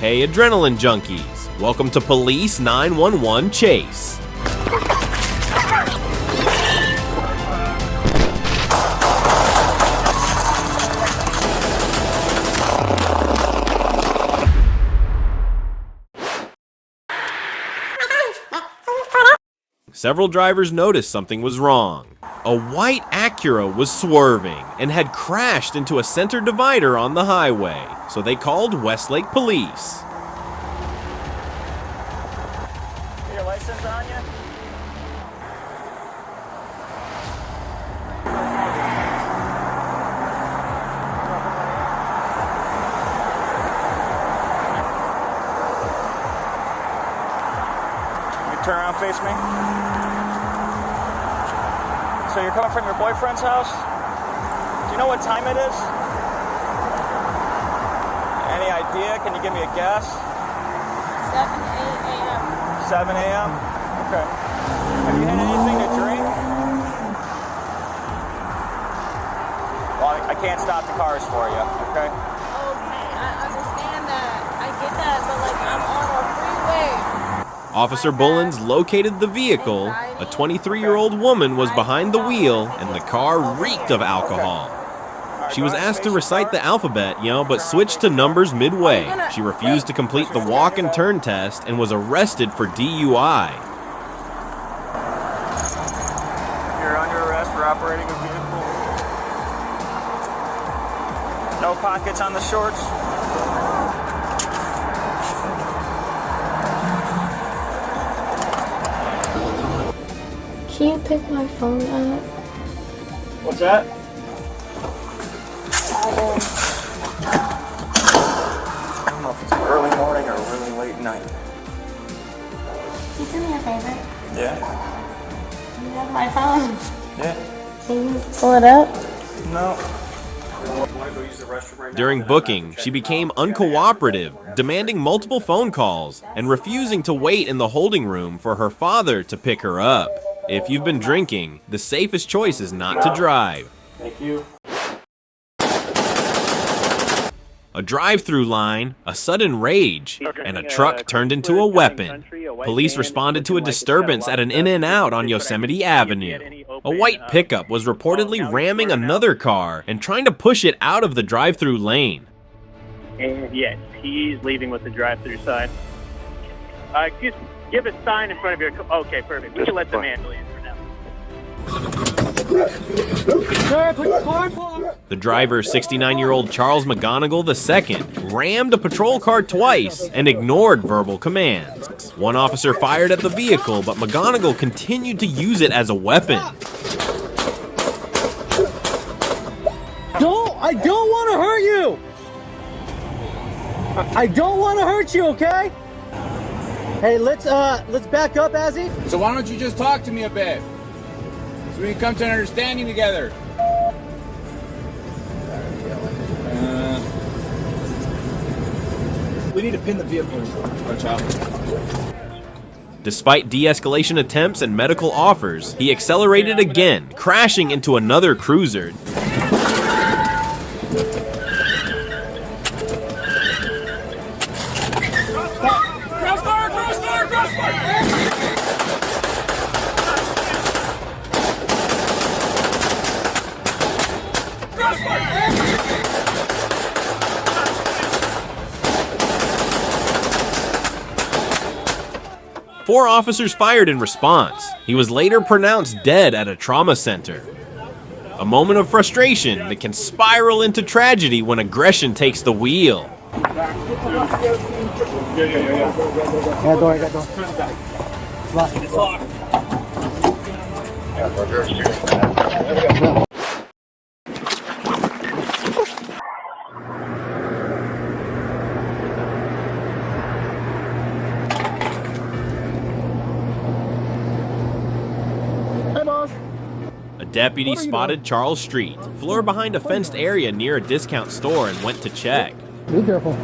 Hey adrenaline junkies, welcome to Police 911 Chase. Several drivers noticed something was wrong. A white Acura was swerving and had crashed into a center divider on the highway, so they called Westlake Police. Your license on you? You turn around, face me. So you're coming from your boyfriend's house? Do you know what time it is? Any idea? Can you give me a guess? 7 a.m. 7 a.m.? Okay. Have you had anything to drink? Well, I can't stop the cars for you, okay? Okay, I understand that. I get that, but like I'm on a freeway. Officer Bullens located the vehicle. A 23-year-old woman was behind the wheel, and the car reeked of alcohol. She was asked to recite the alphabet, but switched to numbers midway. She refused to complete the walk and turn test and was arrested for DUI. You're under arrest for operating a vehicle. No pockets on the shorts. Can you pick my phone up? What's that? I don't know if it's early morning or really late night. Can you do me a favor? Yeah? You have my phone. Yeah. Can you pull it up? No. During booking, she became uncooperative, demanding multiple phone calls and refusing to wait in the holding room for her father to pick her up. If you've been drinking, the safest choice is not to drive. Thank you. A drive-through line, a sudden rage, and a truck turned into a weapon. Police responded to a disturbance at an In-N-Out on Yosemite Avenue. A white pickup was reportedly ramming another car and trying to push it out of the drive-through lane. And yes, he's leaving with the drive-through sign. Excuse me, give a sign in front of your... Okay, perfect. We can let the man leave for now. The driver, 69-year-old Charles McGonigal II, rammed a patrol car twice and ignored verbal commands. One officer fired at the vehicle, but McGonigal continued to use it as a weapon. I don't want to hurt you! I don't want to hurt you, okay? Hey, let's back up, Azzy. So why don't you just talk to me a bit? So we can come to an understanding together. We need to pin the vehicle. Watch out. Despite de-escalation attempts and medical offers, he accelerated again, crashing into another cruiser. Four officers fired in response. He was later pronounced dead at a trauma center. A moment of frustration that can spiral into tragedy when aggression takes the wheel. A deputy spotted Charles Street, floor behind a fenced area near a discount store, and went to check. Be careful.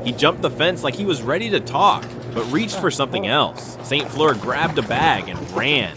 He jumped the fence like he was ready to talk, but reached for something else. St. Fleur grabbed a bag and ran.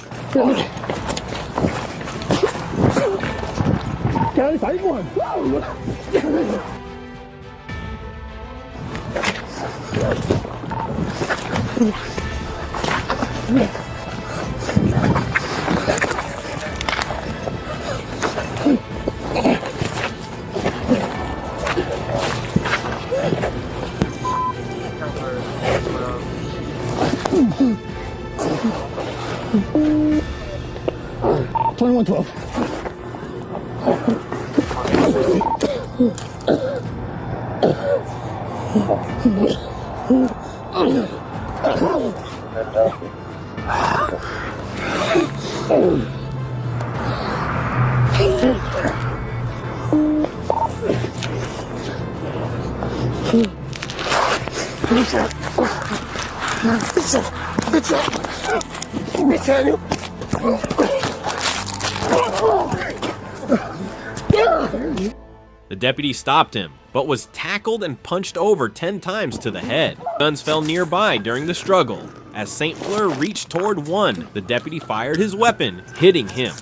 The deputy stopped him, but was tackled and punched over 10 times to the head. Guns fell nearby during the struggle. As St. Fleur reached toward one, the deputy fired his weapon, hitting him.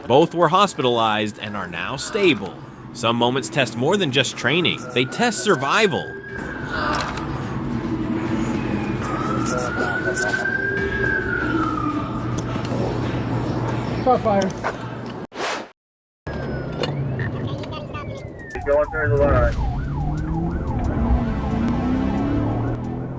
Both were hospitalized and are now stable. Some moments test more than just training. They test survival. Fire. Going through the line.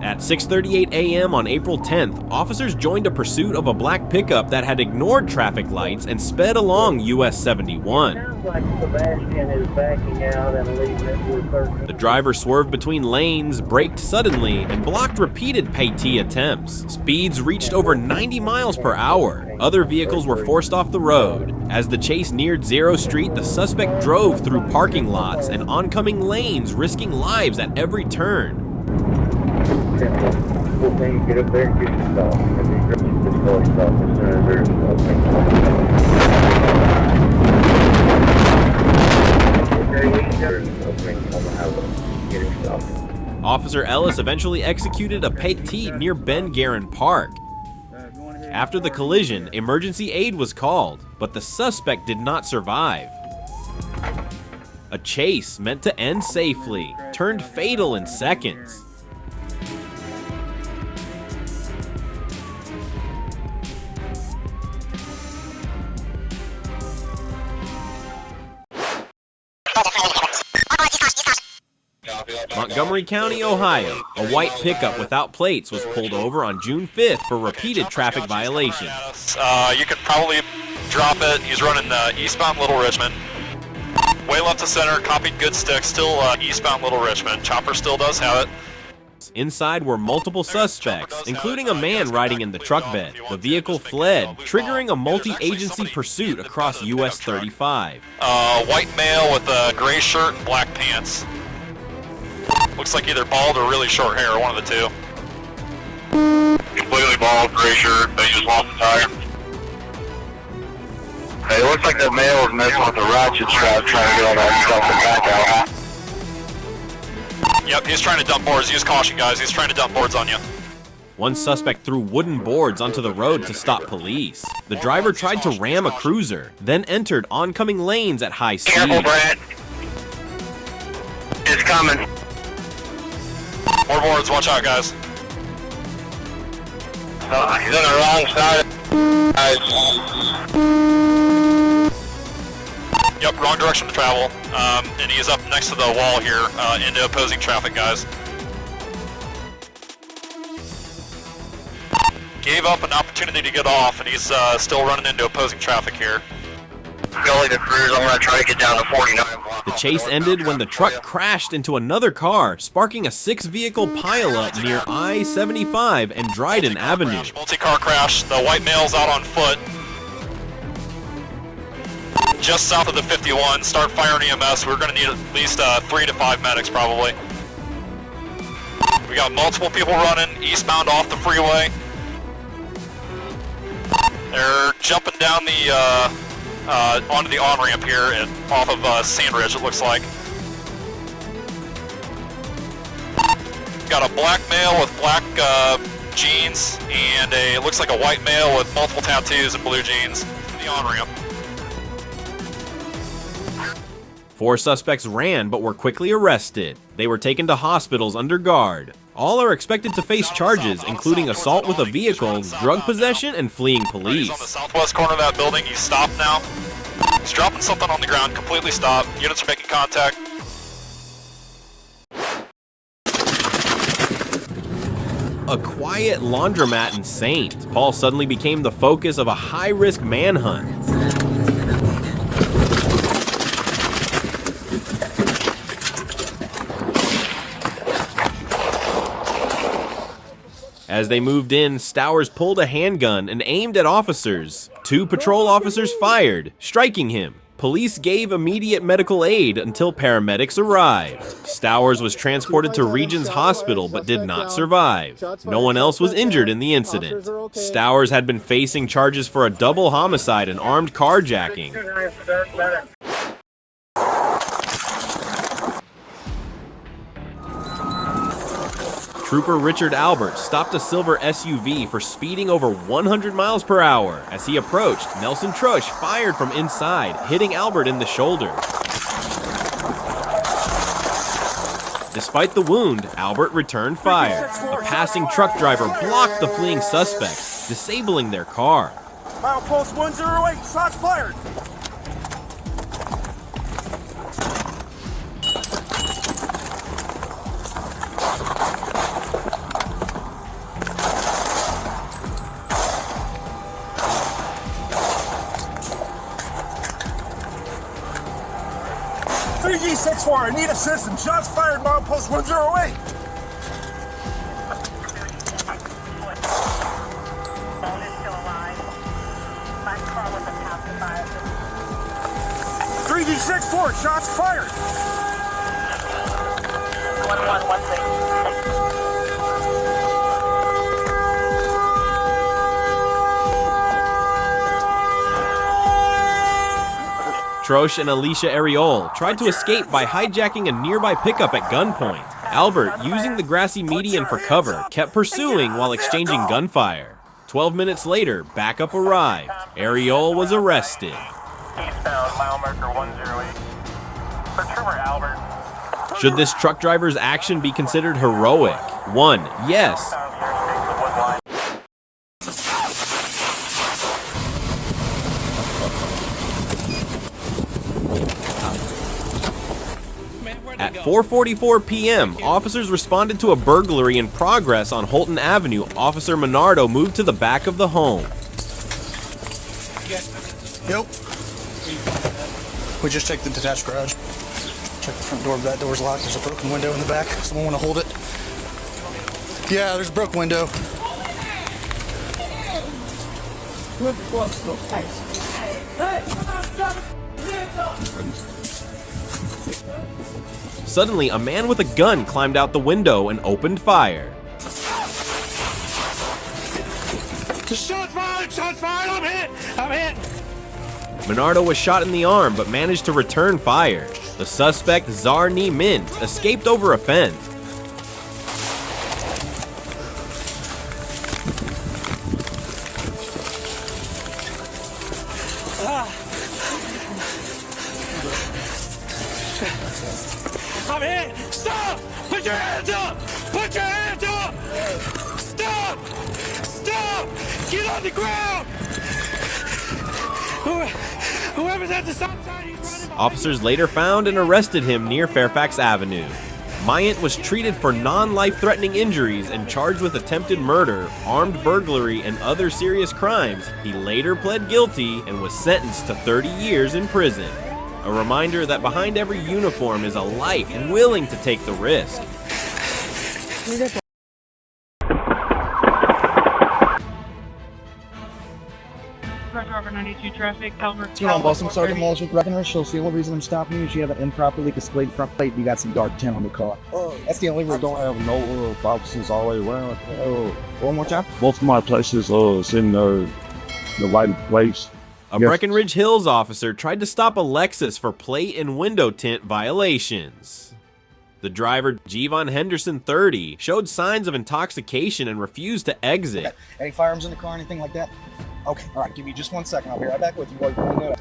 At 6:38 a.m. on April 10th, officers joined a pursuit of a black pickup that had ignored traffic lights and sped along US 71. Sounds like Sebastian is backing out and leaving it with 13. The driver swerved between lanes, braked suddenly, and blocked repeated paytee attempts. Speeds reached over 90 miles per hour. Other vehicles were forced off the road. As the chase neared Zero Street, the suspect drove through parking lots and oncoming lanes, risking lives at every turn. We'll think get up there and get yourself. And then grab this going stop as soon as there's an opening. On the highway. Get yourself. Officer Ellis eventually executed a paytee near Ben Garin Park. After the collision, emergency aid was called, but the suspect did not survive. A chase meant to end safely turned fatal in seconds. Montgomery County, Ohio, a white pickup without plates was pulled over on June 5th for repeated traffic violations. You could probably drop it. He's running eastbound Little Richmond. Way left to center, copied good stick, still eastbound Little Richmond. Chopper still does have it. Inside were multiple suspects, including a man riding in the truck bed. The vehicle fled, triggering a multi-agency pursuit across US 35. White male with a gray shirt and black pants. Looks like either bald or really short hair, one of the two. Completely bald, gray shirt, they just lost the tire. Hey, it looks like that male is messing with the ratchet strap trying to get all that stuff in the back out. Yep, he's trying to dump boards. Use caution, guys. He's trying to dump boards on you. One suspect threw wooden boards onto the road to stop police. The driver tried to ram a cruiser, then entered oncoming lanes at high speed. Careful, Brad. It's coming. More boards, watch out, guys. He's on the wrong side. Yep, wrong direction to travel. And he is up next to the wall here, into opposing traffic, guys. Gave up an opportunity to get off, and he's still running into opposing traffic here. Gully to cruise, I'm going to try to get down to 49 block. The chase ended when the truck crashed into another car, sparking a 6-vehicle pileup near I-75 and Dryden Avenue. Multi-car crash. The white male's out on foot. Just south of the 51. Start firing EMS. We're going to need at least 3 to 5 medics, probably. We got multiple people running eastbound off the freeway. They're jumping down the onto the on-ramp here off of Sandridge, it looks like. Got a black male with black jeans and it looks like a white male with multiple tattoos and blue jeans. The on-ramp. 4 suspects ran but were quickly arrested. They were taken to hospitals under guard. All are expected to face charges, including assault with a vehicle, drug possession, and fleeing police. He's on the southwest corner of that building. He's stopped now. He's dropping something on the ground, completely stopped. Units are making contact. A quiet laundromat in Saint. Paul suddenly became the focus of a high-risk manhunt. As they moved in, Stowers pulled a handgun and aimed at officers. 2 patrol officers fired, striking him. Police gave immediate medical aid until paramedics arrived. Stowers was transported to Regions Hospital but did not survive. No one else was injured in the incident. Stowers had been facing charges for a double homicide and armed carjacking. Trooper Richard Albert stopped a silver SUV for speeding over 100 miles per hour. As he approached, Nelson Trush fired from inside, hitting Albert in the shoulder. Despite the wound, Albert returned fire. A passing truck driver blocked the fleeing suspects, disabling their car. Milepost 108, shots fired. G64, I need assistance. Shots fired, milepost 108. Phone is still alive. My car was a pacifier. 3G64, shots fired. 1116. Troche and Alicia Ariol tried to escape by hijacking a nearby pickup at gunpoint. Albert, using the grassy median for cover, kept pursuing while exchanging gunfire. 12 minutes later, backup arrived. Ariol was arrested. Eastbound, mile marker 108. For Trooper Albert. Should this truck driver's action be considered heroic? 1. Yes. At 4:44 p.m., officers responded to a burglary in progress on Holton Avenue. Officer Menardo moved to the back of the home. Yep. We just checked the detached garage. Check the front door, that door's locked. There's a broken window in the back. Someone want to hold it? Yeah, there's a broken window. Suddenly, a man with a gun climbed out the window and opened fire. Shots fired! Shots fired! I'm hit! I'm hit! Menardo was shot in the arm but managed to return fire. The suspect, Zarni Mint, escaped over a fence. I'm hit! Stop! Put your hands up! Put your hands up! Stop! Stop! Get on the ground! Whoever's at the stop sign, he's running. Officers later found and arrested him near Fairfax Avenue. Myant was treated for non-life-threatening injuries and charged with attempted murder, armed burglary, and other serious crimes. He later pled guilty and was sentenced to 30 years in prison. A reminder that behind every uniform is a life willing to take the risk. Driver 92 traffic, Albert. What's going on, boss? I'm Sergeant Walsh with Breckenridge. So the only reason I'm stopping you is you have an improperly displayed front plate. You got some dark tint on the car. That's the only reason. I don't have no officers all the way around. One more time. Both of my places is in the right place. A Breckenridge Hills officer tried to stop a Lexus for plate and window tint violations. The driver, Jevon Henderson, 30, showed signs of intoxication and refused to exit. Okay. Any firearms in the car, anything like that? Okay, all right, give me just 1 second. I'll be right back with you while you're doing that.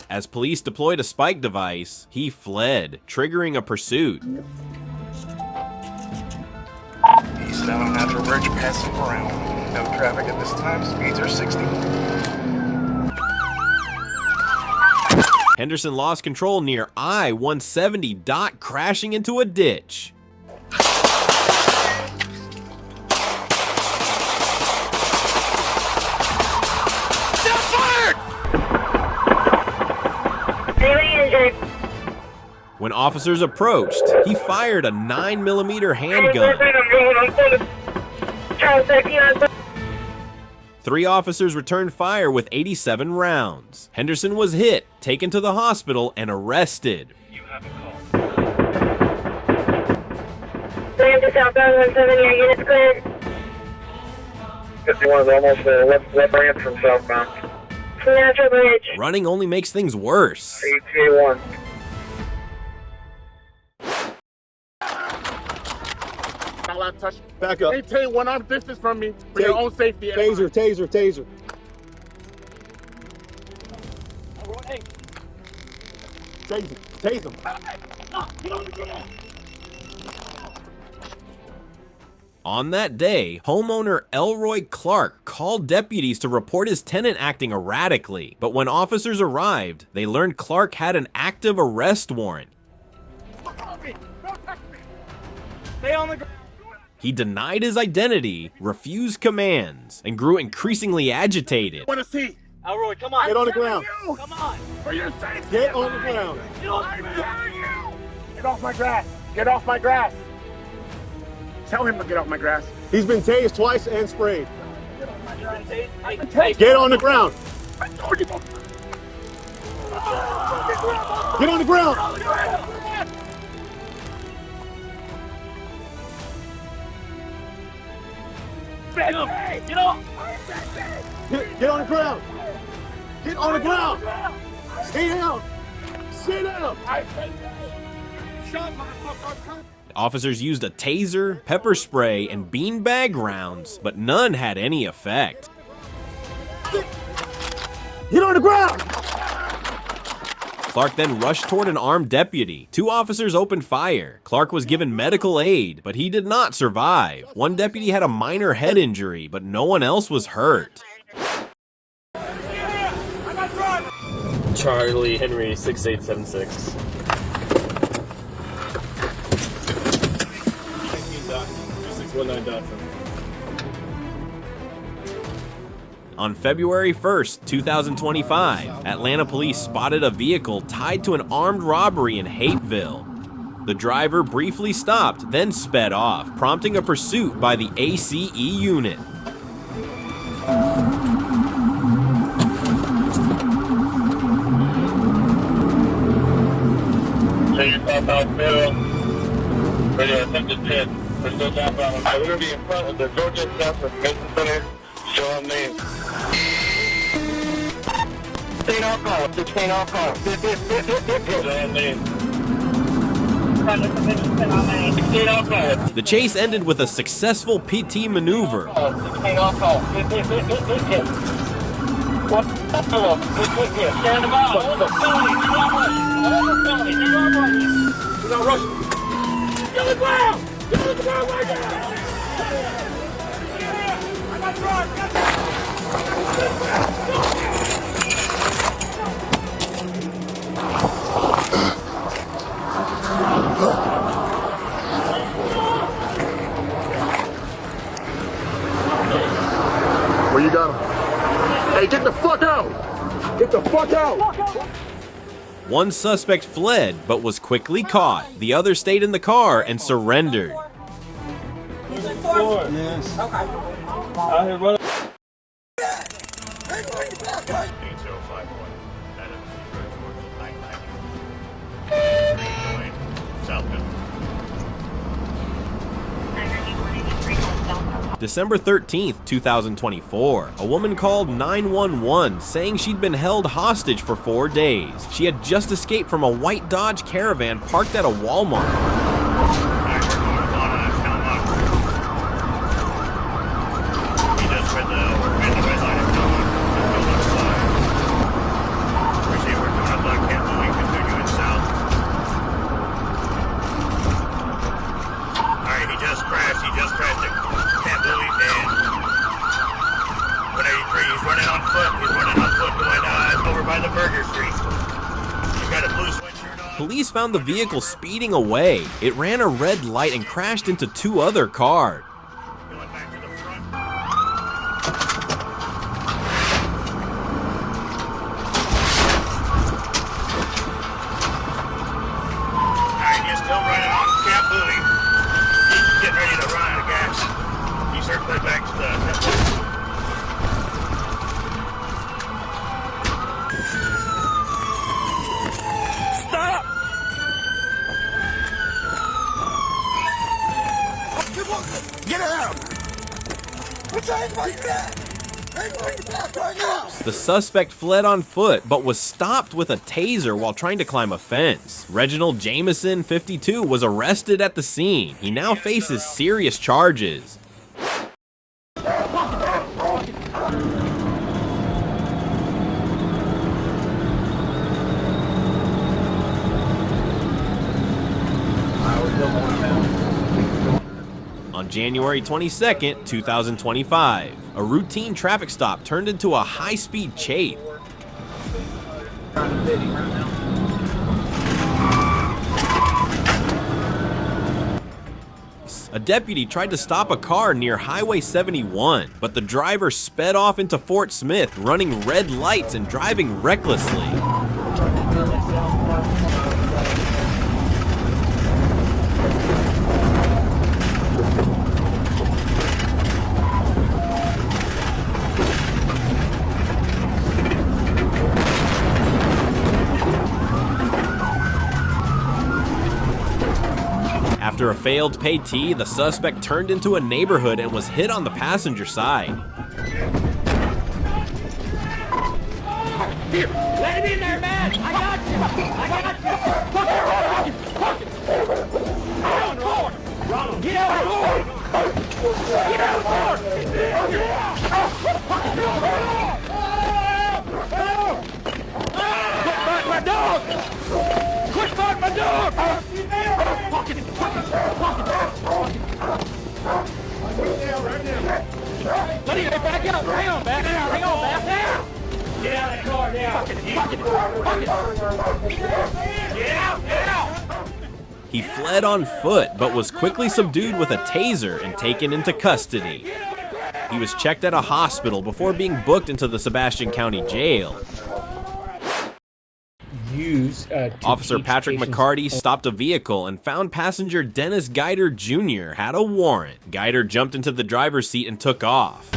As police deployed a spike device, he fled, triggering a pursuit. Eastbound on Natural Bridge, passing around. No traffic at this time, speeds are 60. Henderson lost control near I-170, crashing into a ditch. When officers approached, he fired a 9mm handgun. 3 officers returned fire with 87 rounds. Henderson was hit, taken to the hospital, and arrested. You have a call. Southbound 170, units cleared. 51 is almost left ramp from southbound. Natural Bridge. Running only makes things worse. ETA1. Back up. Maintain 1 arm distance from me for your own safety. Taser, taser, taser. Tase him. On that day, homeowner Elroy Clark called deputies to report his tenant acting erratically, but when officers arrived, they learned Clark had an active arrest warrant. Stay on the ground. He denied his identity, refused commands, and grew increasingly agitated. Want to see? Elroy, come on. Get on the ground. Come on. For your safety. Get on the ground. Get off my grass. Get off my grass. Tell him to get off my grass. He's been tased twice and sprayed. Hey, Get on the ground. I told you. Get on the ground. Get off. Get on the ground. Get on the ground. Stay down. Sit down. Officers used a taser, pepper spray, and beanbag rounds, but none had any effect. Get on the ground. Clark then rushed toward an armed deputy. 2 officers opened fire. Clark was given medical aid, but he did not survive. 1 deputy had a minor head injury, but no one else was hurt. Charlie Henry 6876. On February 1st, 2025, Atlanta police spotted a vehicle tied to an armed robbery in Hapeville. The driver briefly stopped, then sped off, prompting a pursuit by the ACE unit. Take your southbound middle. Ready to attempt to 10. We're still southbound. We're going to be in front of the Georgia South Convention Center. Show on me. 16 on call. 16 on call. Show on me. 16 on call. The chase ended with a successful PT maneuver. 16 on call. What? Stand about. Hold the felony. Do not rush. Get on the ground. Get on the ground right now. I got drugs. Where you got him? Hey, get the fuck out! Get the fuck out! 1 suspect fled, but was quickly caught. The other stayed in the car and surrendered. Yes. Okay. Out here running. 8051. Southbound. December 13th, 2024, a woman called 911 saying she'd been held hostage for 4 days. She had just escaped from a white Dodge Caravan parked at a Walmart. Police found the vehicle speeding away. It ran a red light and crashed into 2 other cars. Alright, you're still running on Camp Bowie. He's getting ready to run out of gas. You circulate back to the... Stop! Get out! Put your hands behind your back! Hands behind your back right now! The suspect fled on foot, but was stopped with a taser while trying to climb a fence. Reginald Jameson, 52, was arrested at the scene. He now faces serious charges. On January 22nd, 2025, a routine traffic stop turned into a high-speed chase. A deputy tried to stop a car near Highway 71, but the driver sped off into Fort Smith, running red lights and driving recklessly. After a failed pay-T, the suspect turned into a neighborhood and was hit on the passenger side. Here, let him in there, man! I got you! I got you! Fuck it! Get out of the floor! Get out of the floor! Get out of the floor! Quit fighting my dog! Quit fighting my dog! Fuck it! Let him back out! Hang on, back! Hang on, back! Now! Get out of that car now! Get out! Get out! He fled on foot, but was quickly subdued with a taser and taken into custody. He was checked at a hospital before being booked into the Sebastian County Jail. Officer Patrick McCarty stopped a vehicle and found passenger Dennis Geider Jr. had a warrant. Geider jumped into the driver's seat and took off.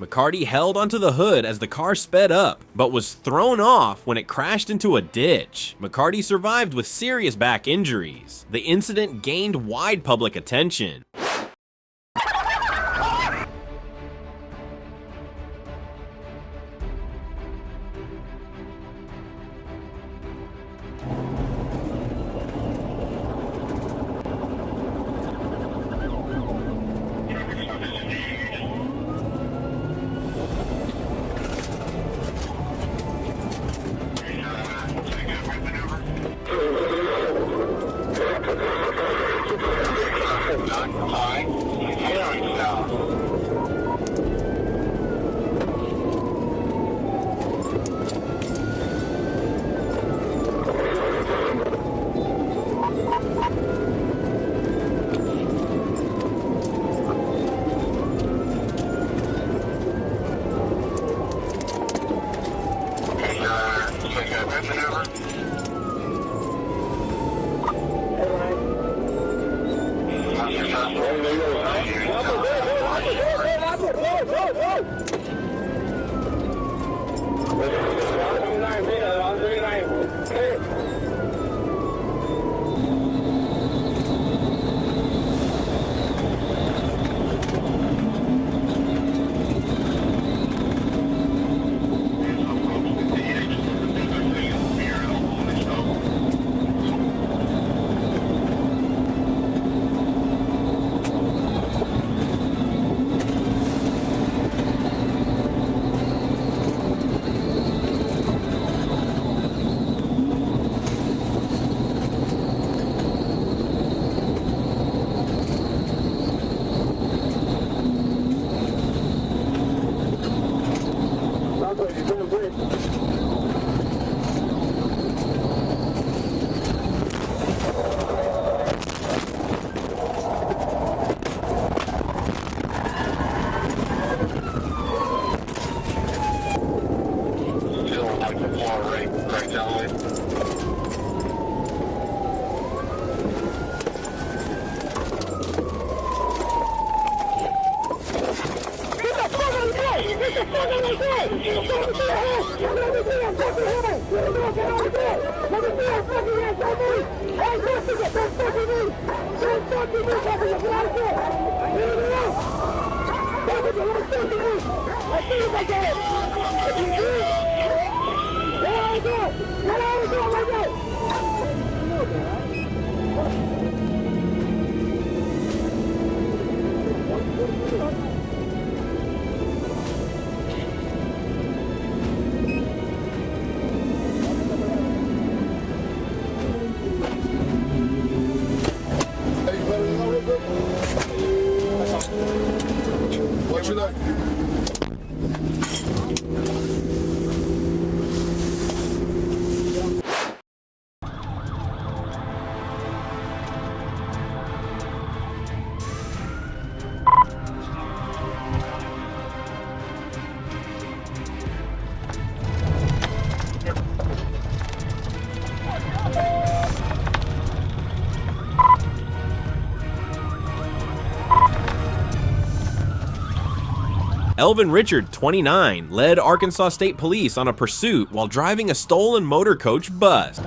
McCarty held onto the hood as the car sped up, but was thrown off when it crashed into a ditch. McCarty survived with serious back injuries. The incident gained wide public attention. What you like? Elvin Richard, 29, led Arkansas State Police on a pursuit while driving a stolen motor coach bus.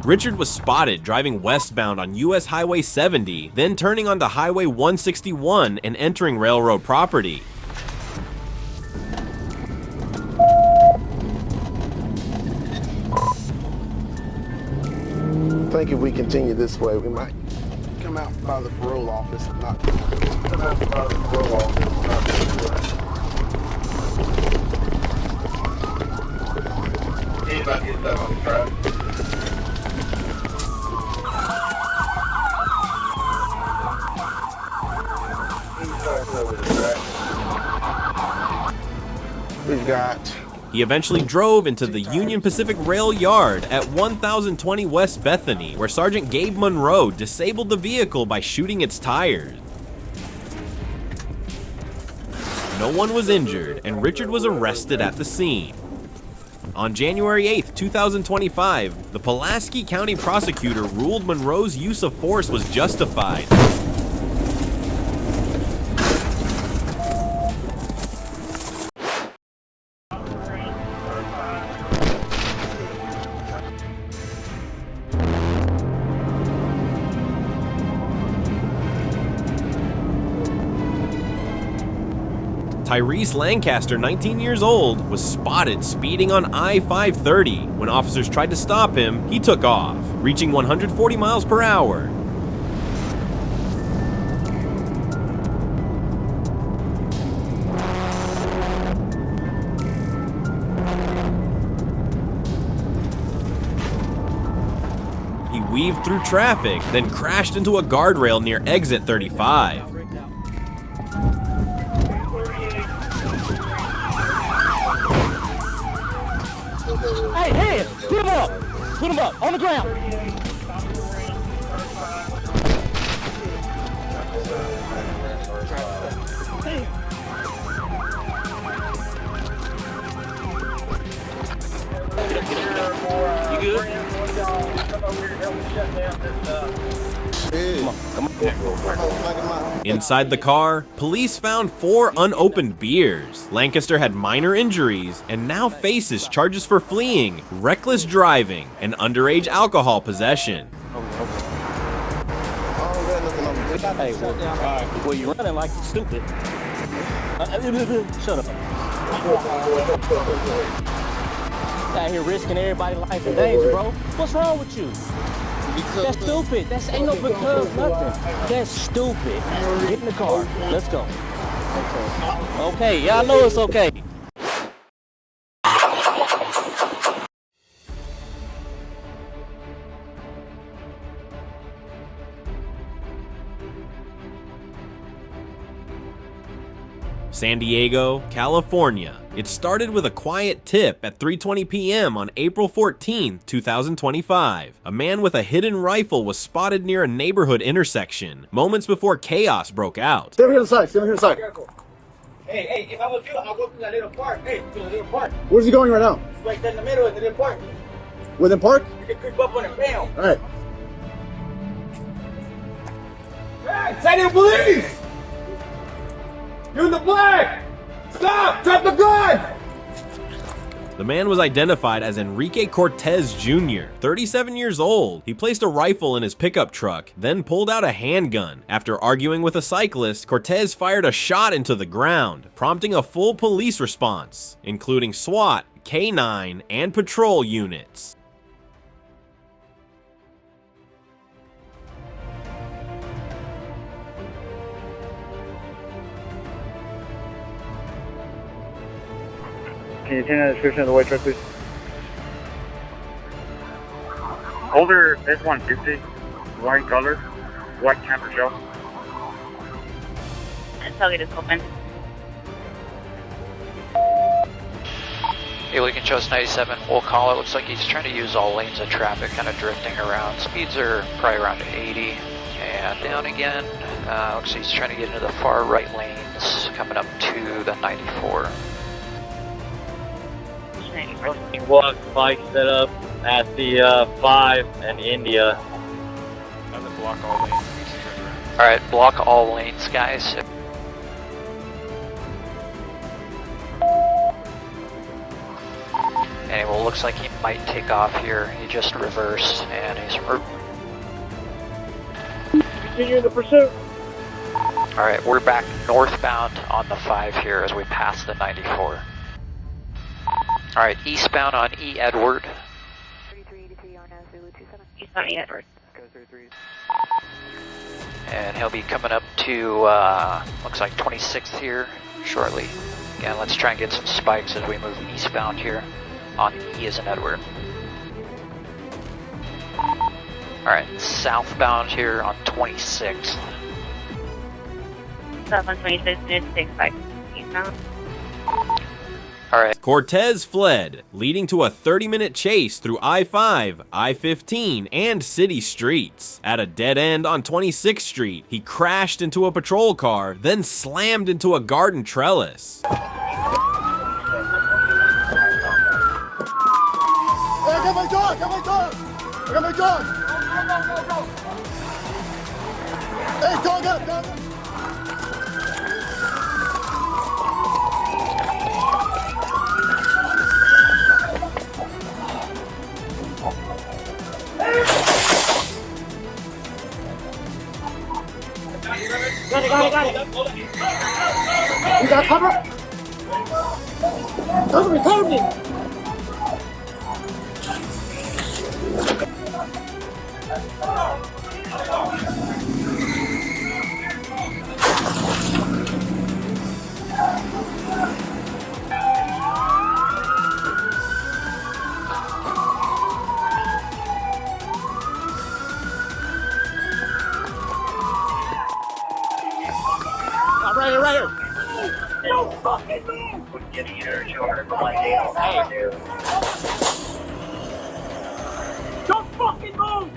Richard was spotted driving westbound on US Highway 70, then turning onto Highway 161 and entering railroad property. I think if we continue this way, we might come out by the parole office and not come out by the parole office and not He's about to get stuck on the track. We've got. He eventually drove into the Union Pacific Rail Yard at 1020 West Bethany, where Sergeant Gabe Monroe disabled the vehicle by shooting its tires. No one was injured, and Richard was arrested at the scene. On January 8, 2025, the Pulaski County prosecutor ruled Monroe's use of force was justified. Tyrese Lancaster, 19 years old, was spotted speeding on I-530. When officers tried to stop him, he took off, reaching 140 miles per hour. He weaved through traffic, then crashed into a guardrail near exit 35. Hey, hands! Put him up! Put him up! On the ground! You good? Inside the car, police found 4 unopened beers. Lancaster had minor injuries and now faces charges for fleeing, reckless driving, and underage alcohol possession. Hey, well, you're running like you're stupid. Shut up. Out here risking everybody's life and danger, bro. What's wrong with you? That's stupid. That's ain't no because nothing. That's stupid. Get in the car. Let's go. Okay, yeah, I know it's okay. San Diego, California. It started with a quiet tip at 3:20 p.m. on April 14, 2025. A man with a hidden rifle was spotted near a neighborhood intersection, moments before chaos broke out. Stay over here on the side. Stay over here on the side. Hey, if I was you, I'll go to that little park. Hey, to the little park. Where's he going right now? It's right there in the middle of the little park. Within park? You can creep up on it, bam. All right. Hey, say to the police! You're in the black! Stop! Drop the gun! The man was identified as Enrique Cortez Jr., 37 years old. He placed a rifle in his pickup truck, then pulled out a handgun. After arguing with a cyclist, Cortez fired a shot into the ground, prompting a full police response, including SWAT, K-9, and patrol units. Can you change the description of the white truck, please? Older F-150, white color, white camper shell. Target is open. Hey, we can show us 97. We'll call it. Looks like he's trying to use all lanes of traffic, kind of drifting around. Speeds are probably around 80. And down again. Looks like he's trying to get into the far right lanes, coming up to the 94. Walk bike set up at the 5 and India. And then block all lanes. Alright, block all lanes, guys. Anyway, looks like he might take off here. He just reversed and he's... Continue the pursuit. Alright, we're back northbound on the 5 here as we pass the 94. Alright, eastbound on E. Edward. 3383 on Zulu 27. Eastbound E. Edward. And he'll be coming up to, looks like 26th here shortly. Again, let's try and get some spikes as we move eastbound here on E as in Edward. Alright, southbound here on 26th. South on 26, near 6 spikes. Eastbound. Alright. Cortez fled, leading to a 30-minute chase through I-5, I-15, and city streets. At a dead end on 26th Street, he crashed into a patrol car, then slammed into a garden trellis. Hey, I got my dog! I got my dog! I got my dog! Hey, dog up! Dog up! Got it. You got cover? Cover me! Right here. No fucking move! Hey. Don't fucking move!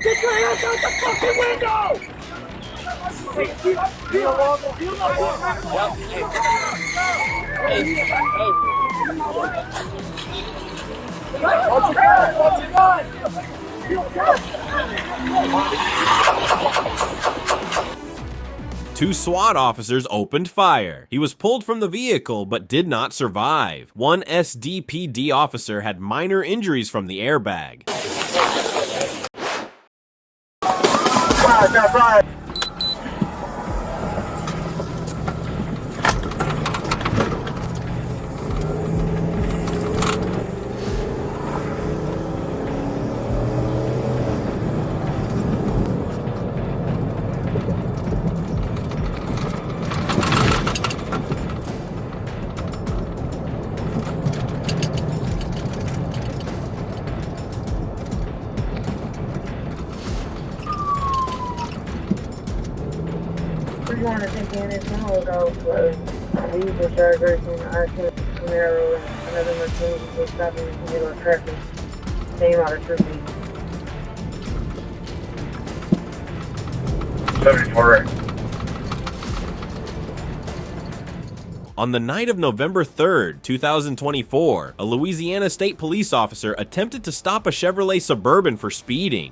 Get your hands out the fucking window! Two SWAT officers opened fire. He was pulled from the vehicle but did not survive. One SDPD officer had minor injuries from the airbag. Right. you want to take in this one or go for we usually start racing I-10 Camaro and another Mercedes will stop in the middle of traffic. Same out of 3 feet. 74 right. On the night of November 3rd, 2024, a Louisiana State police officer attempted to stop a Chevrolet Suburban for speeding.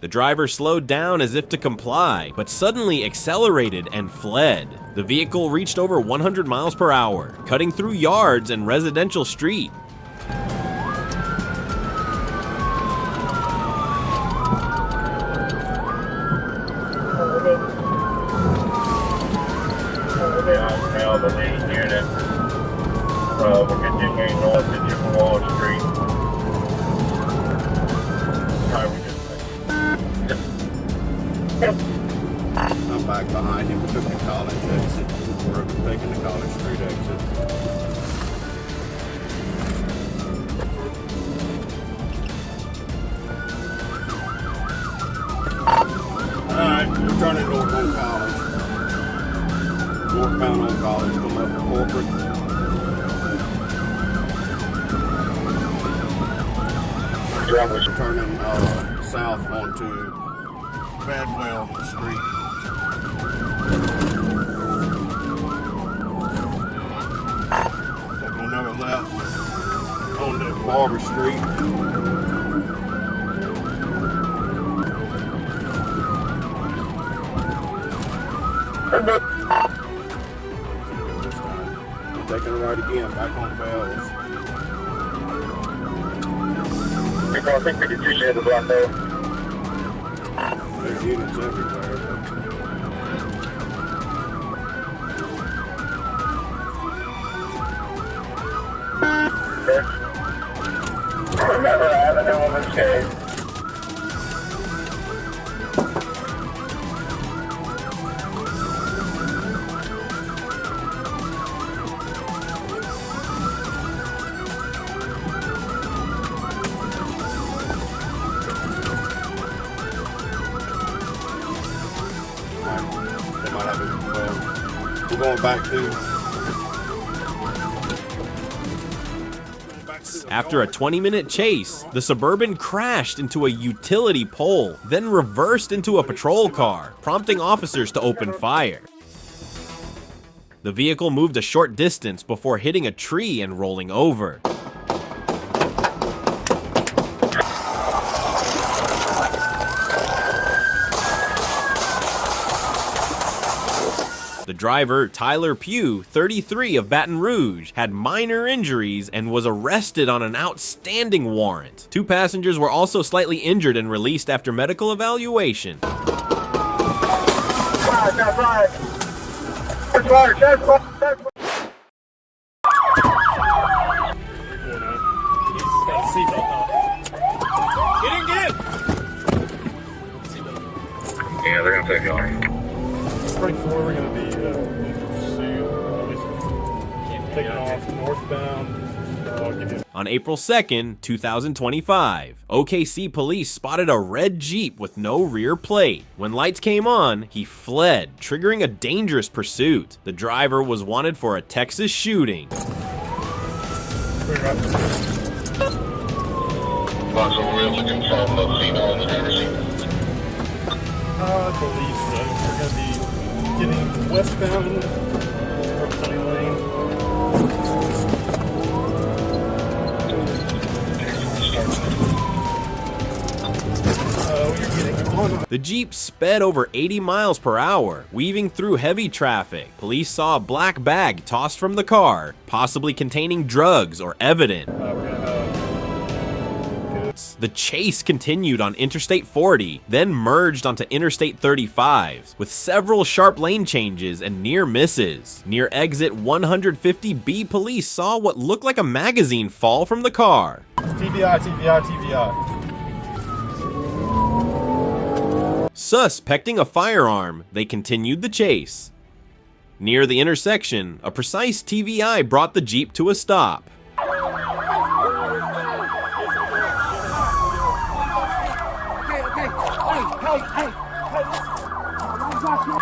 The driver slowed down as if to comply, but suddenly accelerated and fled. The vehicle reached over 100 miles per hour, cutting through yards and residential street. The lead unit. We're continuing north to Chippewa Street. I'm back behind him. We took the college exit. We're taking the College Street exit. Alright, we're turning north on College. Northbound on College, come up to Corporate. We're turning south onto Badwell Street. Taking another left onto Barber Street. Taking a right again, back on Bells. I think we can see you at the block there. There's units everywhere. I've never had a new woman's case. We're going back to. After a 20-minute chase, the Suburban crashed into a utility pole, then reversed into a patrol car, prompting officers to open fire. The vehicle moved a short distance before hitting a tree and rolling over. The driver, Tyler Pugh, 33 of Baton Rouge, had minor injuries and was arrested on an outstanding warrant. 2 passengers were also slightly injured and released after medical evaluation. Yeah, they're gonna take you on. Straight forward, we're going to be taking off northbound. On April 2nd, 2025, OKC police spotted a red Jeep with no rear plate. When lights came on, he fled, triggering a dangerous pursuit. The driver was wanted for a Texas shooting. So we're looking for the female on the driver's seat. I believe so. We're going to be getting westbound from Sunny Lane. The Jeep sped over 80 miles per hour, weaving through heavy traffic. Police saw a black bag tossed from the car, possibly containing drugs or evidence. The chase continued on Interstate 40, then merged onto Interstate 35, with several sharp lane changes and near misses. Near exit 150B, police saw what looked like a magazine fall from the car. TBI, TBI, TBI. Suspecting a firearm, they continued the chase. Near the intersection, a precise TVI brought the Jeep to a stop. hey, listen. I got you.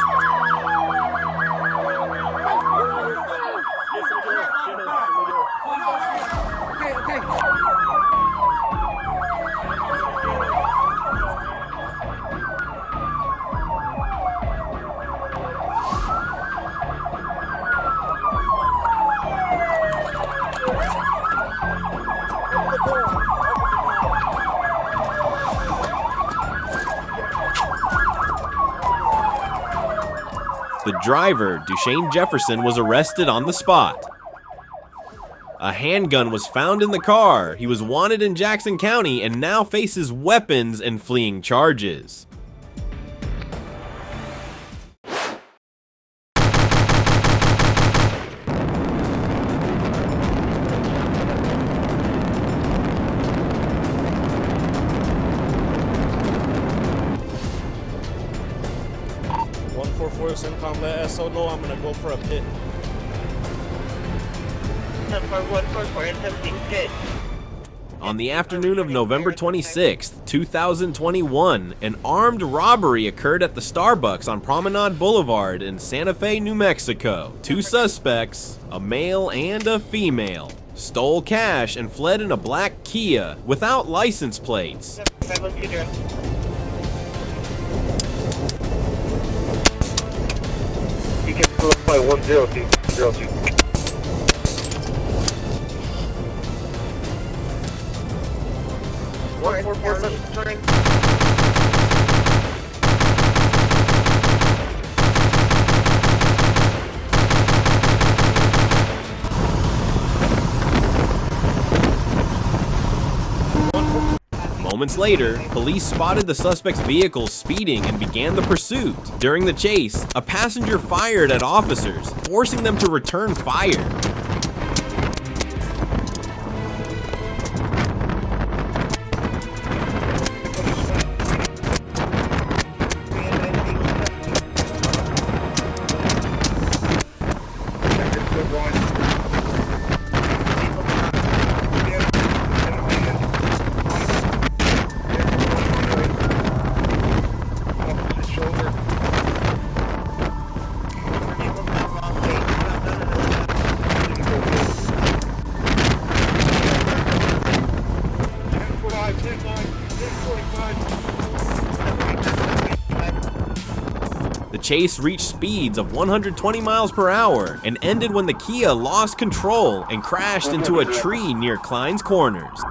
Okay. The driver, Duchesne Jefferson, was arrested on the spot. A handgun was found in the car. He was wanted in Jackson County and now faces weapons and fleeing charges. In combat SO, no, I'm gonna go for a pit. On the afternoon of November 26, 2021, an armed robbery occurred at the Starbucks on Promenade Boulevard in Santa Fe, New Mexico. Two suspects, a male and a female, stole cash and fled in a black Kia without license plates. You can fly 10202. Moments later, police spotted the suspect's vehicle speeding and began the pursuit. During the chase, a passenger fired at officers, forcing them to return fire. The chase reached speeds of 120 miles per hour and ended when the Kia lost control and crashed into a tree near Klein's Corners.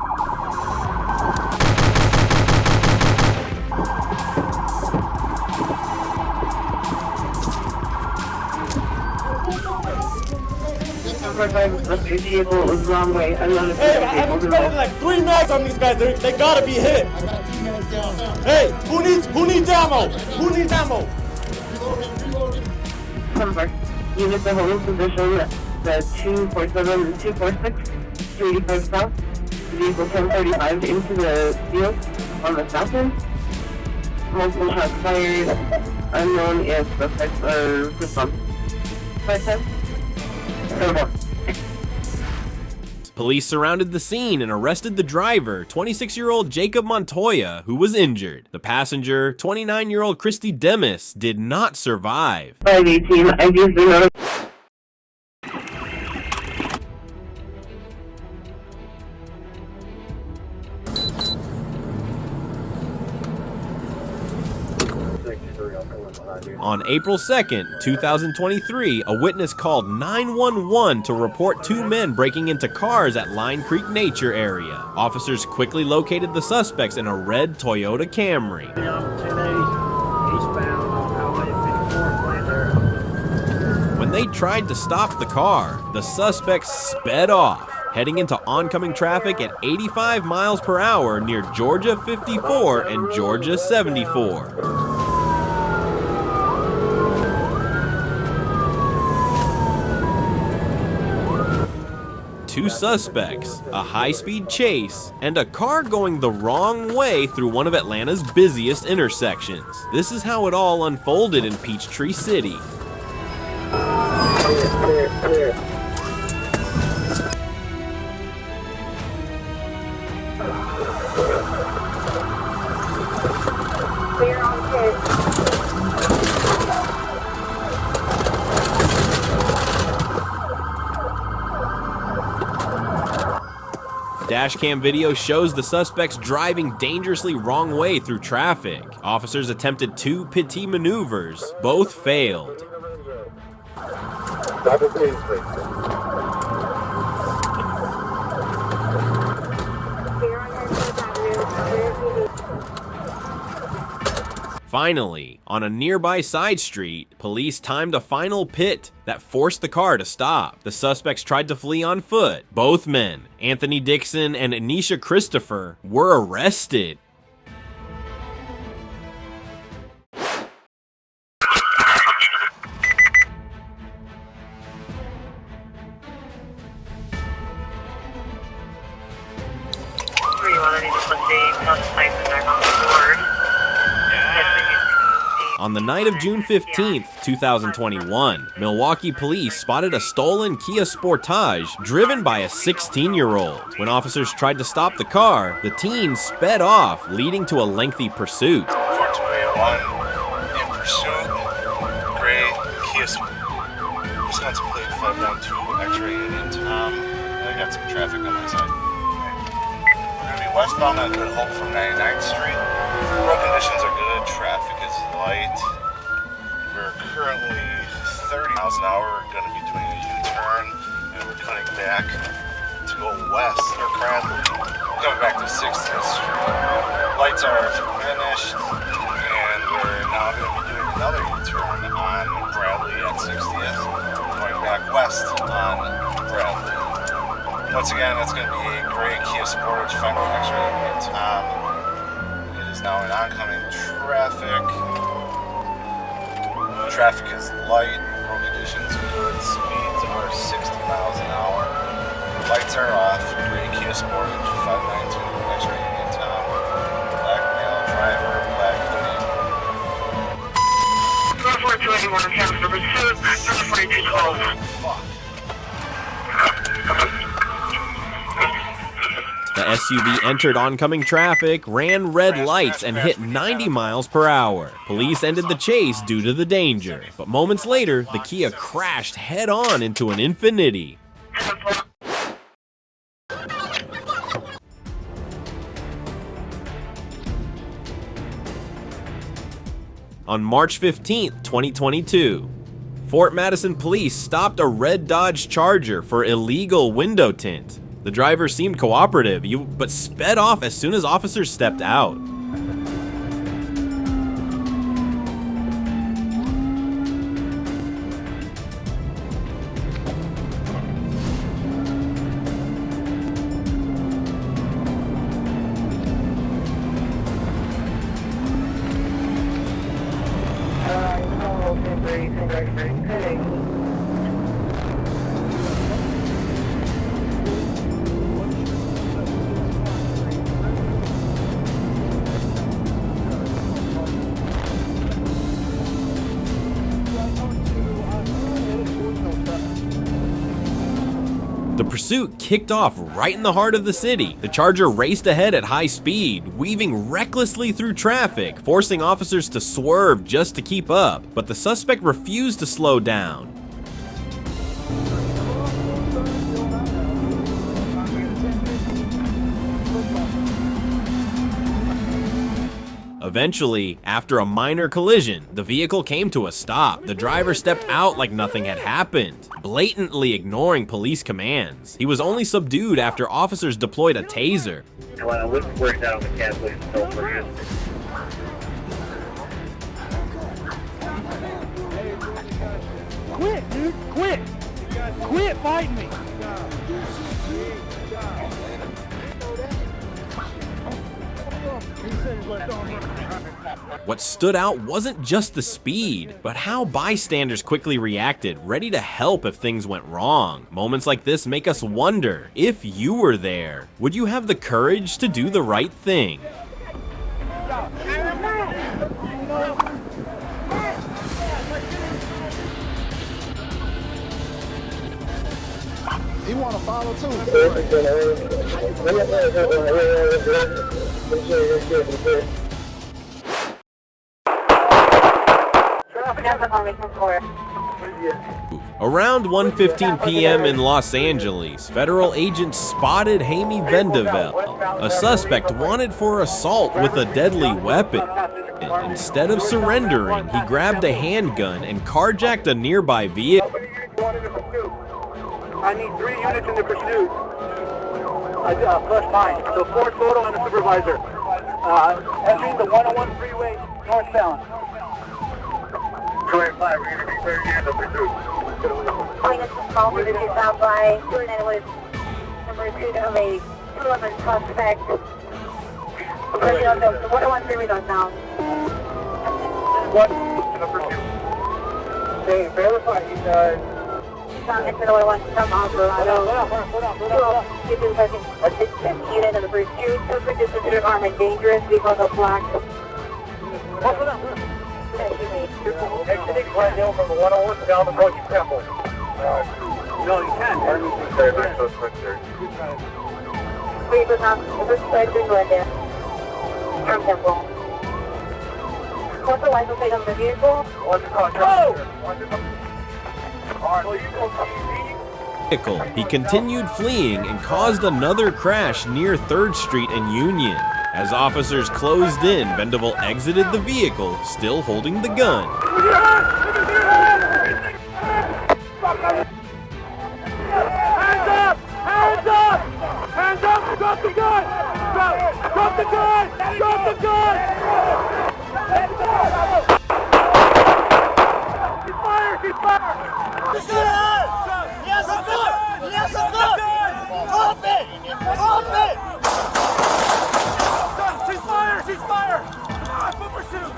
Vehicle was the wrong way. Hey, I've expended like 3 mags on these guys. They gotta be hit. Hey, who needs ammo? Who needs ammo? Units are holding position the 247 and 246, 285 south. Vehicle 1035 into the field on the south end. Multiple shots fired. Unknown if suspects are responsible. 510. Over. Police surrounded the scene and arrested the driver, 26-year-old Jacob Montoya, who was injured. The passenger, 29-year-old Christy Demis, did not survive. 518, I used the notice. On April 2nd, 2023, a witness called 911 to report 2 men breaking into cars at Line Creek Nature area. Officers quickly located the suspects in a red Toyota Camry. When they tried to stop the car, the suspects sped off, heading into oncoming traffic at 85 miles per hour near Georgia 54 and Georgia 74. Two suspects, a high-speed chase, and a car going the wrong way through one of Atlanta's busiest intersections. This is how it all unfolded in Peachtree City. Clear. Clear on Dashcam video shows the suspects driving dangerously wrong way through traffic. Officers attempted 2 petit maneuvers. Both failed. Finally, on a nearby side street, police timed a final pit that forced the car to stop. The suspects tried to flee on foot. Both men, Anthony Dixon and Anisha Christopher, were arrested. On the night of June 15th, 2021, Milwaukee police spotted a stolen Kia Sportage driven by a 16-year-old. When officers tried to stop the car, the teen sped off, leading to a lengthy pursuit. 421 in pursuit, gray Kia Sportage. Wisconsin plate 512, X-ray Union Tom. I got some traffic on my side. We're going to be westbound on Good Hope from 99th Street. Road conditions are good, traffic is light. We're currently 30 miles an hour, going to be doing a U-turn, and we're cutting back to go west, or Cradley. We're coming back to 60th Street. Lights are finished, and we're now going to be doing another U-turn on Bradley at 60th, going back west on Bradley. Once again, it's going to be a gray Kia Sportage, 5 X-ray Tom. It is now in oncoming traffic. Traffic is light, road conditions good, speeds are 60 miles an hour. Lights are off, gray Kia Sportage, 592 X-ray Union Tom. Black male driver, black hoodie. 421, have the pursuit, 442 Fuck. The SUV entered oncoming traffic, ran red lights, and hit 90 miles per hour. Police ended the chase due to the danger, but moments later, the Kia crashed head-on into an Infiniti. On March 15th, 2022, Fort Madison police stopped a red Dodge Charger for illegal window tint. The driver seemed cooperative, but sped off as soon as officers stepped out. The pursuit kicked off right in the heart of the city. The Charger raced ahead at high speed, weaving recklessly through traffic, forcing officers to swerve just to keep up. But the suspect refused to slow down. Eventually, after a minor collision, the vehicle came to a stop. The driver stepped out like nothing had happened, blatantly ignoring police commands. He was only subdued after officers deployed a taser. Let's work that on the cat, please. Quit, dude, quit! Quit fighting me! What stood out wasn't just the speed, but how bystanders quickly reacted, ready to help if things went wrong. Moments like this make us wonder, if you were there, would you have the courage to do the right thing? You want to follow too? Around 1:15 p.m. in Los Angeles, federal agents spotted Jaime Vendavel, a suspect wanted for assault with a deadly weapon. Instead of surrendering, he grabbed a handgun and carjacked a nearby vehicle. I need 3 units in the pursuit. Plus mine. So 4 total and a supervisor. Entering the 101 freeway northbound. 285, we're going to be 30 in the pursuit. Calling us from call to south by 209 was number 2 of a 211 suspect. Currently on the 101 freeway northbound. What? In the pursuit. Hey, verify he does. Found into the 101 from Alvarado. Unit of the pursuit. Subject is considered armed and dangerous. Vehicle no black. Exiting Glen Hill from the 101 down the approaching Temple. No, you can't. Vehicle now overspreading Glen Hill. From Temple. What's the license plate on the vehicle? What's the contract? He continued fleeing and caused another crash near 3rd Street and Union. As officers closed in, Vendavel exited the vehicle, still holding the gun. Hands up! Hands up! Hands up! Drop the gun! Drop the gun! Drop the gun! He's fired! He's fired! He has a gun! He has a gun! Drop it! Drop it! She's fired! She's fired! Foot pursuit!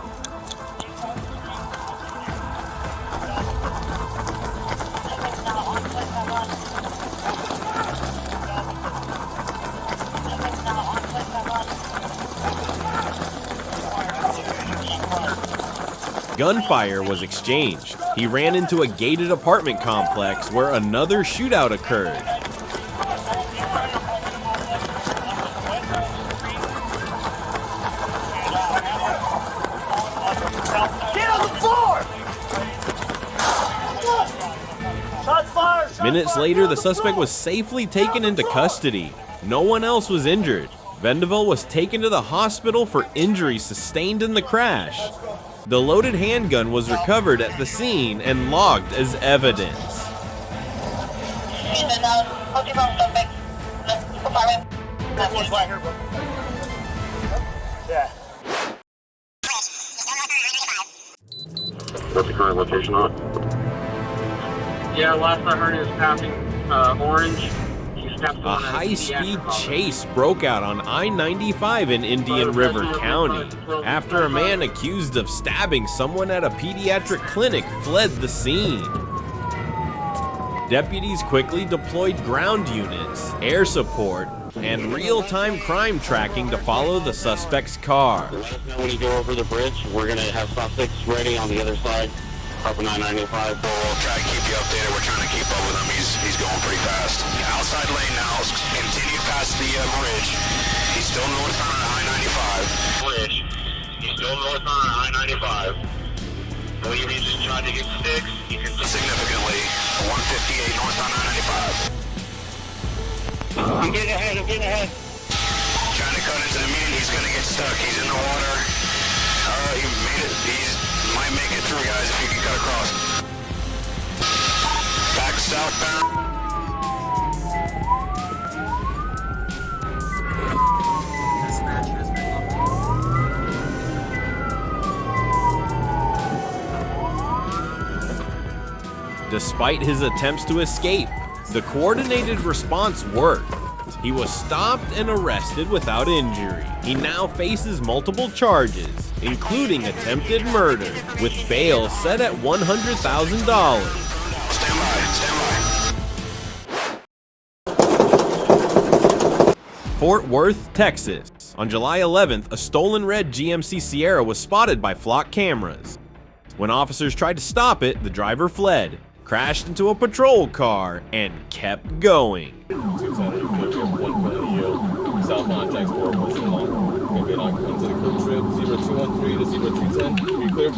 Gunfire was exchanged. He ran into a gated apartment complex where another shootout occurred. Get on the floor! Shots fired! Minutes later, the suspect was safely taken into custody. No one else was injured. Vendavel was taken to the hospital for injuries sustained in the crash. The loaded handgun was recovered at the scene and logged as evidence. Yeah. What's the current location on? Yeah, last I heard he was passing Orange. A high-speed chase broke out on I-95 in Indian River County after a man accused of stabbing someone at a pediatric clinic fled the scene. Deputies quickly deployed ground units, air support, and real-time crime tracking to follow the suspect's car. When you go over the bridge, we're going to have suspects ready on the other side. Upper 995. We'll try to keep you updated. We're trying to keep up with him. He's going pretty fast. Outside lane now. Continue past the bridge. He's still northbound on I-95. Bridge. He's still northbound on I-95. I believe he's just trying to get 6. He can significantly 158 northbound I-95. I'm getting ahead. I'm getting ahead. Trying to cut into the median. He's going to get stuck. He's in the water. He made it. Might make it through, guys, if you can cut across. Back southbound. Despite his attempts to escape, the coordinated response worked. He was stopped and arrested without injury. He now faces multiple charges, including attempted murder, with bail set at $100,000. Fort Worth, Texas. On July 11th, a stolen red GMC Sierra was spotted by flock cameras. When officers tried to stop it, the driver fled, crashed into a patrol car, and kept going. Southbound tax 4, push along. Gonna get on into the curb trip, 0213 to 0310. Be clear.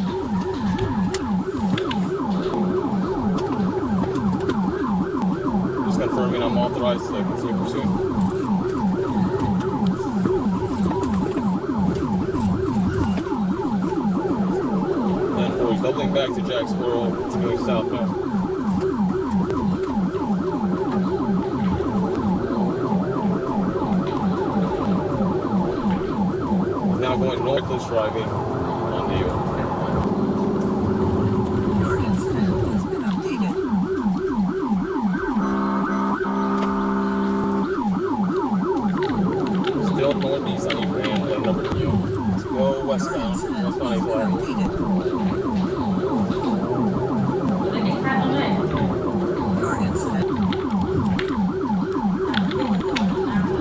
back to Jack Squirrel. It's going southbound. He's now going northless driving on Neal. Still northeast on Ebrahim, lane number 2. Let's go westbound. Westbound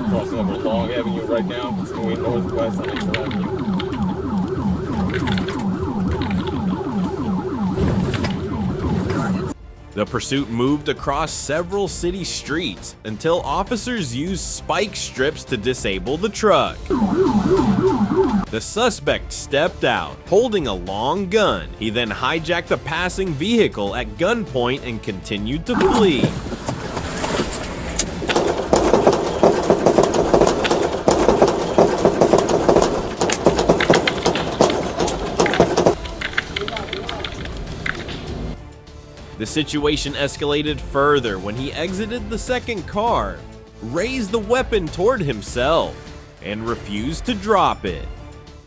Crossing over Long Avenue right now. It's going northwest on H Avenue. The pursuit moved across several city streets until officers used spike strips to disable the truck. The suspect stepped out, holding a long gun. He then hijacked a passing vehicle at gunpoint and continued to flee. The situation escalated further when he exited the second car, raised the weapon toward himself, and refused to drop it.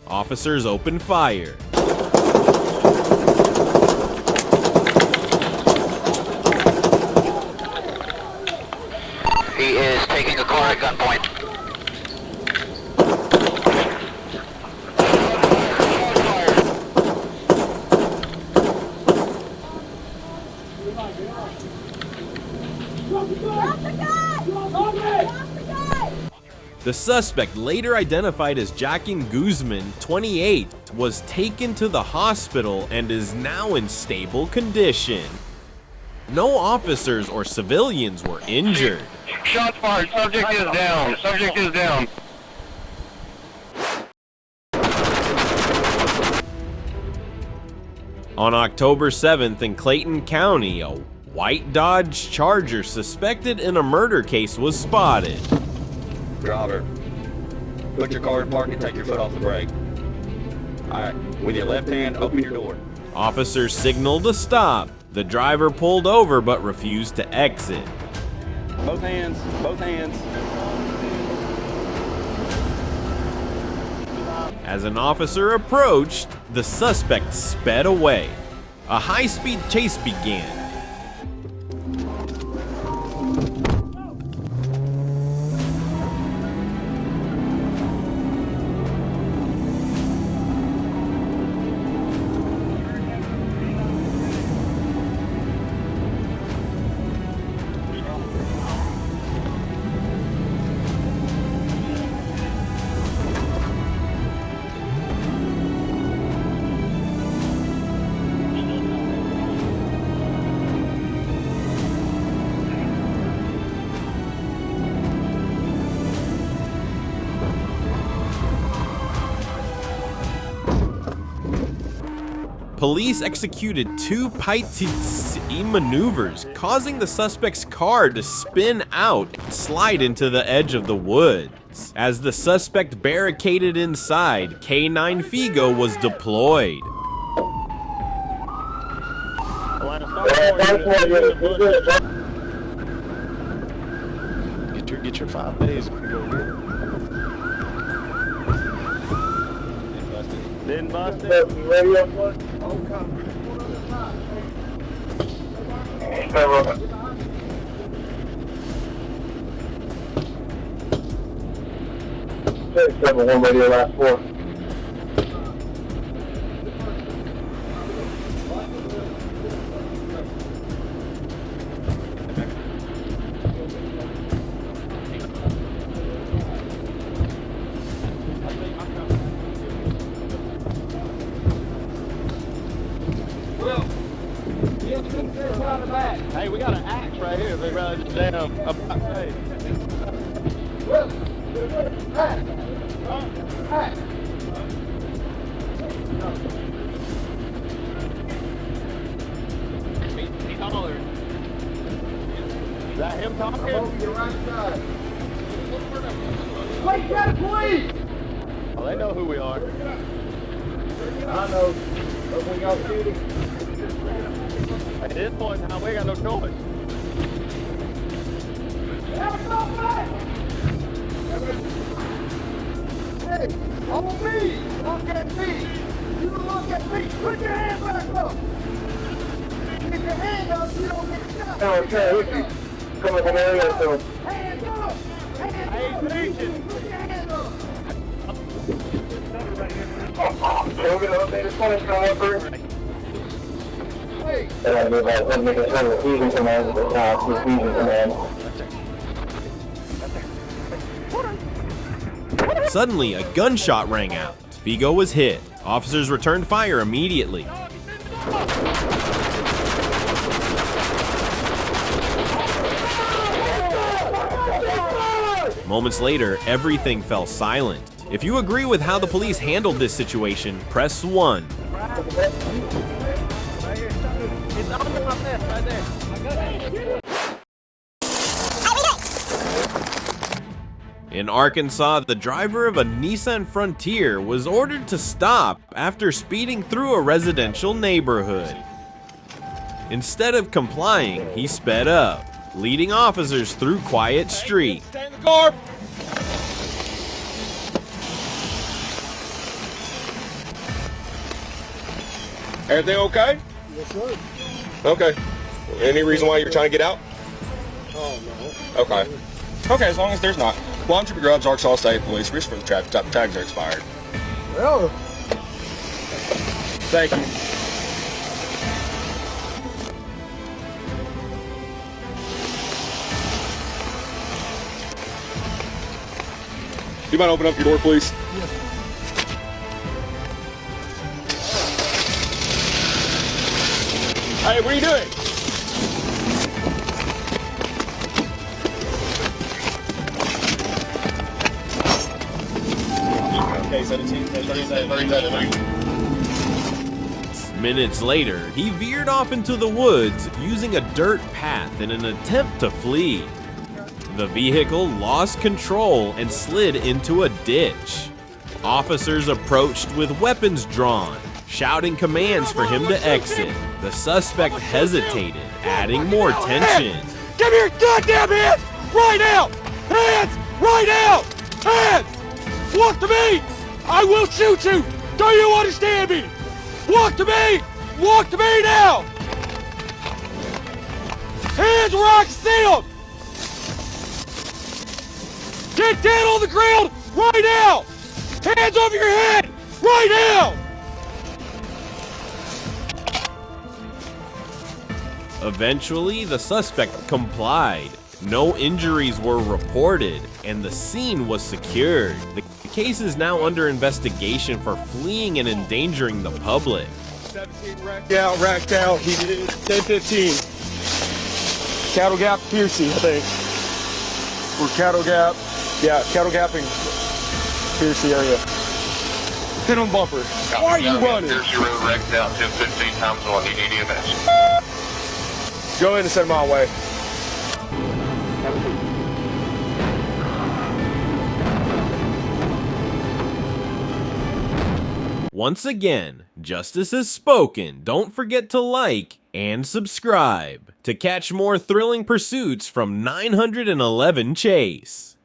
Officers opened fire. He is taking a car at gunpoint. The suspect, later identified as Jackin Guzman, 28, was taken to the hospital and is now in stable condition. No officers or civilians were injured. Shots fired. Subject is down. Subject is down. On October 7th in Clayton County, a white Dodge Charger suspected in a murder case was spotted. Driver, put your car in park and take your foot off the brake. Alright, with your left hand, open your door. Officers signaled to stop. The driver pulled over but refused to exit. Both hands, both hands. As an officer approached, the suspect sped away. A high-speed chase began. Police executed 2 Paititsi maneuvers, causing the suspect's car to spin out and slide into the edge of the woods. As the suspect barricaded inside, K9 Figo was deployed. Get your 5 days. Didn't bust it. Radio one. Okay. 7-1 radio last 4. Hey, we got an axe right here. They rather just damn. Hey. He's taller. Is that him talking? Over your right side. Wait, get it, please! Oh, they know who we are. I know. But when y'all shooting. At this point now, we got no choice. Hey, on me! Look at me! You look at me! Put your hand back up! Get your hand up, you don't get shot! No, okay, with you. Coming from area, so. Hands up! Hands up! Put your hand up! Can we get an updated 20 number? Hey! And move out, let's make a sure the fusion command is at now, the fusion command. Suddenly, a gunshot rang out. Vigo was hit. Officers returned fire immediately. Moments later, everything fell silent. If you agree with how the police handled this situation, press 1. In Arkansas, the driver of a Nissan Frontier was ordered to stop after speeding through a residential neighborhood. Instead of complying, he sped up, leading officers through quiet streets. Stay in the car! Everything okay? Yes, sir. Okay. Any reason why you're trying to get out? Oh, no. Okay. Okay, as long as there's not. Well, I'm Trooper Grubbs, Arkansas State Police. Risk for the traffic stop. Tags are expired. Well. Thank you. You mind open up your door, please? Yes. Hey, what are you doing? Okay, 17, 37. Minutes later, he veered off into the woods using a dirt path in an attempt to flee. The vehicle lost control and slid into a ditch. Officers approached with weapons drawn, shouting commands for him to exit. The suspect hesitated, adding more tension. Give me your goddamn hands right now! Hands right now! Hands! Walk to me! I will shoot you! Do you understand me? Walk to me! Walk to me now! Hands where I can see them! Get down on the ground right now! Hands over your head right now! Eventually, the suspect complied. No injuries were reported, and the scene was secured. The case is now under investigation for fleeing and endangering the public. 17 racked out. He did it 10-15. Cattle Gap, Piercy, I think. Or Cattle Gap. Yeah, Cattle Gap and Piercy area. Hit on bumper. Why are you running? Piercy Road wrecked out 10-15 times on EMS. Go in and send him my way. Once again, justice is spoken. Don't forget to like and subscribe to catch more thrilling pursuits from 911 Chase.